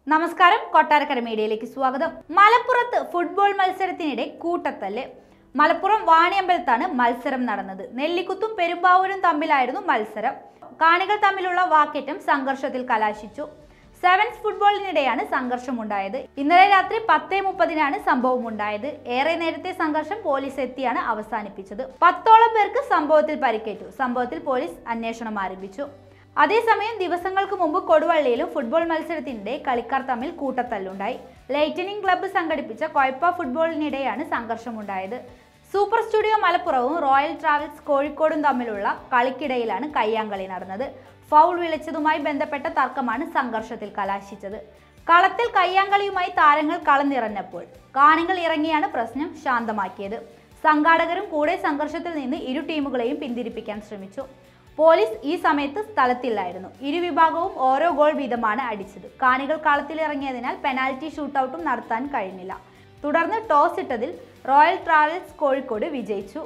നമസ്കാരം, കൊട്ടാരക്കര മീഡിയയിലേക്ക് സ്വാഗതം. മലപ്പുറത്ത് ഫുട്ബോൾ മത്സരത്തിനിടെ കൂട്ടത്തല്ല്. മലപ്പുറം വാണിയമ്പലത്താണ് മത്സരം നടന്നത്. നെല്ലിക്കുത്തും പെരുമ്പാവൂരും തമ്മിലായിരുന്നു മത്സരം. കാണികൾ തമ്മിലുള്ള വാക്കേറ്റം സംഘർഷത്തിൽ കലാശിച്ചു. സെവൻസ് ഫുട്ബോളിനിടെയാണ് സംഘർഷമുണ്ടായത്. ഇന്നലെ രാത്രി 10:30 സംഭവം ഉണ്ടായത്. ഏറെ നേരത്തെ സംഘർഷം പോലീസ് എത്തിയാണ് അവസാനിപ്പിച്ചത്. 10ഓളം പേർക്ക് സംഭവത്തിൽ പരിക്കേറ്റു. സംഭവത്തിൽ പോലീസ് അന്വേഷണം ആരംഭിച്ചു. അതേസമയം ദിവസങ്ങൾക്ക് മുമ്പ് കൊടുവള്ളിയിലും ഫുട്ബോൾ മത്സരത്തിനിടെ കളിക്കാർ തമ്മിൽ കൂട്ടത്തല്ലുണ്ടായി. ലൈറ്റനിങ് ക്ലബ്ബ് സംഘടിപ്പിച്ച Koypa ഫുട്ബോളിനിടെയാണ് സംഘർഷമുണ്ടായത്. Super studio മലപ്പുറവും royal travels കോഴിക്കോടും തമ്മിലുള്ള കളിക്കിടയിലാണ് കയ്യാങ്കളി നടന്നത്. ഫൗൾ വിളിച്ചതുമായി ബന്ധപ്പെട്ട തർക്കമാണ് സംഘർഷത്തിൽ കലാശിച്ചത്. കളത്തിൽ കയ്യാങ്കളിയുമായി താരങ്ങൾ കളം നിറഞ്ഞപ്പോൾ കാണികൾ ഇറങ്ങിയാണ് പ്രശ്നം ശാന്തമാക്കിയത്. സംഘാടകരും കൂടെ സംഘർഷത്തിൽ നിന്ന് ഇരു ടീമുകളെയും പിന്തിരിപ്പിക്കാൻ ശ്രമിച്ചു. പോലീസ് ഈ സമയത്ത് സ്ഥലത്തില്ലായിരുന്നു. ഇരുവിഭാഗവും ഓരോ ഗോൾ വീതമാണ് അടിച്ചത്. കാണികൾ കളത്തിലിറങ്ങിയതിനാൽ പെനാൽറ്റി ഷൂട്ടൌട്ടും നടത്താൻ കഴിഞ്ഞില്ല. തുടർന്ന് ടോസ് ഇട്ടതിൽ റോയൽ ട്രാവൽസ് കോഴിക്കോട് വിജയിച്ചു.